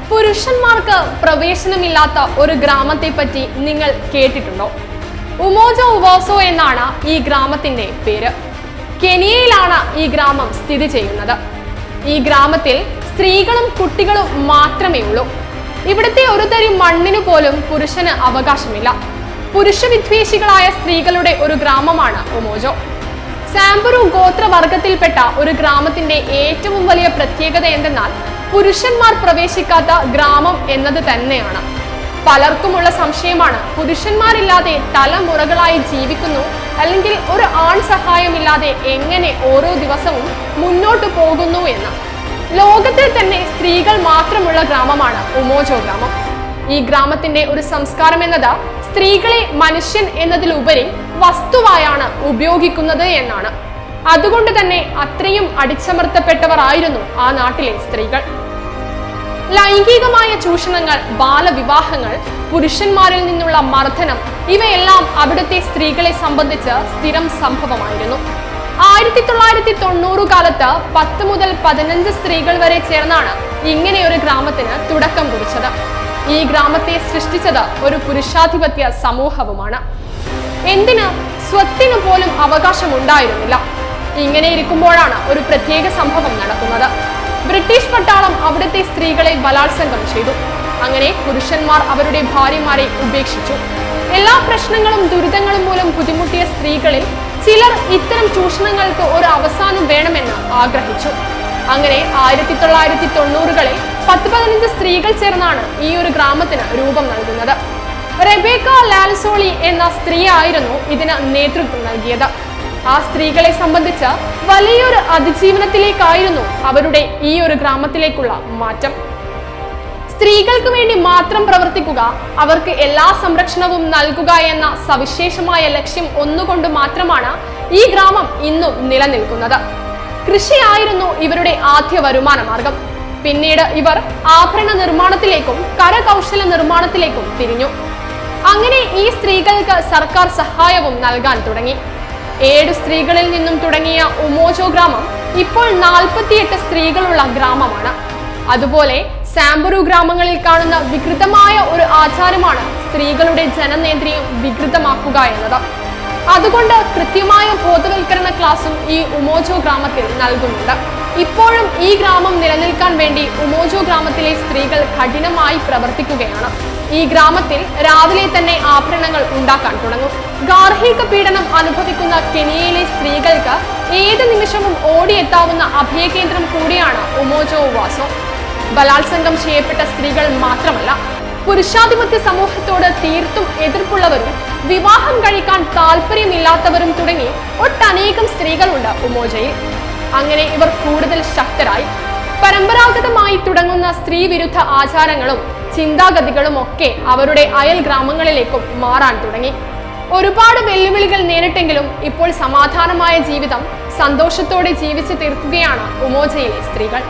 പുരുഷന്മാർക്ക് പ്രവേശനമില്ലാത്ത ഒരു ഗ്രാമത്തെ പറ്റി നിങ്ങൾ കേട്ടിട്ടുണ്ടോ? ഉമോജോ ഉവോസോ എന്നാണ് ഈ ഗ്രാമത്തിന്റെ പേര്. കെനിയയിലാണ് ഈ ഗ്രാമം സ്ഥിതി ചെയ്യുന്നത്. ഈ ഗ്രാമത്തിൽ സ്ത്രീകളും കുട്ടികളും മാത്രമേ ഉള്ളൂ. ഇവിടുത്തെ ഒരു തരി മണ്ണിനു പോലും പുരുഷന് അവകാശമില്ല. പുരുഷവിദ്വേഷികളായ സ്ത്രീകളുടെ ഒരു ഗ്രാമമാണ് ഉമോജോ. സാംബുരു ഗോത്രവർഗത്തിൽപ്പെട്ട ഒരു ഗ്രാമത്തിന്റെ ഏറ്റവും വലിയ പ്രത്യേകത എന്തെന്നാൽ പുരുഷന്മാർ പ്രവേശിക്കാത്ത ഗ്രാമം എന്നത് തന്നെയാണ്. പലർക്കുമുള്ള സംശയമാണ്, പുരുഷന്മാരില്ലാതെ തലമുറകളായി ജീവിക്കുന്നു അല്ലെങ്കിൽ ഒരു ആൺ സഹായമില്ലാതെ എങ്ങനെ ഓരോ ദിവസവും മുന്നോട്ട് പോകുന്നു എന്ന്. ലോകത്തിൽ തന്നെ സ്ത്രീകൾ മാത്രമുള്ള ഗ്രാമമാണ് ഉമോജോ ഗ്രാമം. ഈ ഗ്രാമത്തിന്റെ ഒരു സംസ്കാരം എന്നത് സ്ത്രീകളെ മനുഷ്യൻ എന്നതിലുപരി വസ്തുവായാണ് ഉപയോഗിക്കുന്നത് എന്നാണ്. അതുകൊണ്ട് തന്നെ അത്രയും അടിച്ചമർത്തപ്പെട്ടവർ ആയിരുന്നു ആ നാട്ടിലെ സ്ത്രീകൾ. ലൈംഗികമായ ചൂഷണങ്ങൾ, ബാലവിവാഹങ്ങൾ, പുരുഷന്മാരിൽ നിന്നുള്ള മർദ്ദനം ഇവയെല്ലാം അവിടുത്തെ സ്ത്രീകളെ സംബന്ധിച്ച് സ്ഥിരം സംഭവമായിരുന്നു. 1990 കാലത്ത് 10 മുതൽ 15 സ്ത്രീകൾ വരെ ചേർന്നാണ് ഇങ്ങനെയൊരു ഗ്രാമത്തിന് തുടക്കം കുറിച്ചത്. ഈ ഗ്രാമത്തെ സൃഷ്ടിച്ചത് ഒരു പുരുഷാധിപത്യ സമൂഹവുമാണ്. എന്തിന്? സ്വത്തിനു പോലും അവകാശമുണ്ടായിരുന്നില്ല. ഇങ്ങനെ ഇരിക്കുമ്പോഴാണ് ഒരു പ്രത്യേക സംഭവം നടക്കുന്നത്. ബ്രിട്ടീഷ് പട്ടാളം അവിടുത്തെ സ്ത്രീകളെ ബലാത്സംഗം ചെയ്തു. അങ്ങനെ പുരുഷന്മാർ അവരുടെ ഭാര്യമാരെ ഉപേക്ഷിച്ചു. എല്ലാ പ്രശ്നങ്ങളും ദുരിതങ്ങളും മൂലം ബുദ്ധിമുട്ടിയ സ്ത്രീകളിൽ ചിലർ ഇത്തരം ചൂഷണങ്ങൾക്ക് ഒരു അവസാനം വേണമെന്ന് ആഗ്രഹിച്ചു. അങ്ങനെ 1990കളിൽ 10-15 സ്ത്രീകൾ ചേർന്നാണ് ഈ ഒരു ഗ്രാമത്തിന് രൂപം നൽകുന്നത്. റെബേക്ക ലാൽസോളി എന്ന സ്ത്രീ ആയിരുന്നു ഇതിന് നേതൃത്വം നൽകിയത്. ആ സ്ത്രീകളെ സംബന്ധിച്ച് വലിയൊരു അതിജീവനത്തിലേക്കായിരുന്നു അവരുടെ ഈ ഒരു ഗ്രാമത്തിലേക്കുള്ള മാറ്റം. സ്ത്രീകൾക്ക് വേണ്ടി മാത്രം പ്രവർത്തിക്കുക, അവർക്ക് എല്ലാ സംരക്ഷണവും നൽകുക എന്ന സവിശേഷമായ ലക്ഷ്യം ഒന്നുകൊണ്ട് മാത്രമാണ് ഈ ഗ്രാമം ഇന്നും നിലനിൽക്കുന്നത്. കൃഷിയായിരുന്നു ഇവരുടെ ആദ്യ വരുമാന മാർഗം. പിന്നീട് ഇവർ ആഭരണ നിർമ്മാണത്തിലേക്കും കരകൗശല നിർമ്മാണത്തിലേക്കും തിരിഞ്ഞു. അങ്ങനെ ഈ സ്ത്രീകൾക്ക് സർക്കാർ സഹായവും നൽകാൻ തുടങ്ങി. 7 സ്ത്രീകളിൽ നിന്നും തുടങ്ങിയ ഉമോജോ ഗ്രാമം ഇപ്പോൾ 48 സ്ത്രീകളുള്ള ഗ്രാമമാണ്. അതുപോലെ സാംബുരു ഗ്രാമങ്ങളിൽ കാണുന്ന വികൃതമായ ഒരു ആചാരമാണ് സ്ത്രീകളുടെ ജനനേന്ദ്രിയം വികൃതമാക്കുക എന്നത്. അതുകൊണ്ട് കൃത്യമായ ബോധവൽക്കരണ ക്ലാസും ഈ ഉമോജോ ഗ്രാമത്തിൽ നൽകുന്നുണ്ട്. ഇപ്പോഴും ഈ ഗ്രാമം നിലനിൽക്കാൻ വേണ്ടി ഉമോജോ ഗ്രാമത്തിലെ സ്ത്രീകൾ കഠിനമായി പ്രവർത്തിക്കുകയാണ്. ഈ ഗ്രാമത്തിൽ രാവിലെ തന്നെ ആഭരണങ്ങൾ ഉണ്ടാക്കാൻ തുടങ്ങും. ഗാർഹിക പീഡനം അനുഭവിക്കുന്ന കെനിയയിലെ സ്ത്രീകൾക്ക് ഏത് നിമിഷവും ഓടിയെത്താവുന്ന അഭയകേന്ദ്രം കൂടിയാണ് ഉമോജോ ഉവോസോ. ബലാത്സംഗം ചെയ്യപ്പെട്ട സ്ത്രീകൾ മാത്രമല്ല, പുരുഷാധിപത്യ സമൂഹത്തോട് തീർത്തും എതിർപ്പുള്ളവരും വിവാഹം കഴിക്കാൻ താല്പര്യമില്ലാത്തവരും തുടങ്ങി ഒട്ടനേകം സ്ത്രീകളുണ്ട് ഉമോജയിൽ. അങ്ങനെ ഇവർ കൂടുതൽ ശക്തരായി. പരമ്പരാഗതമായി തുടങ്ങുന്ന സ്ത്രീ വിരുദ്ധ ആചാരങ്ങളും ചിന്താഗതികളും ഒക്കെ അവരുടെ അയൽ ഗ്രാമങ്ങളിലേക്കും മാറാൻ തുടങ്ങി. ഒരുപാട് വെല്ലുവിളികൾ നേരിട്ടെങ്കിലും ഇപ്പോൾ സമാധാനമായ ജീവിതം സന്തോഷത്തോടെ ജീവിച്ചു തീർക്കുകയാണ് ഉമോജയിലെ സ്ത്രീകൾ.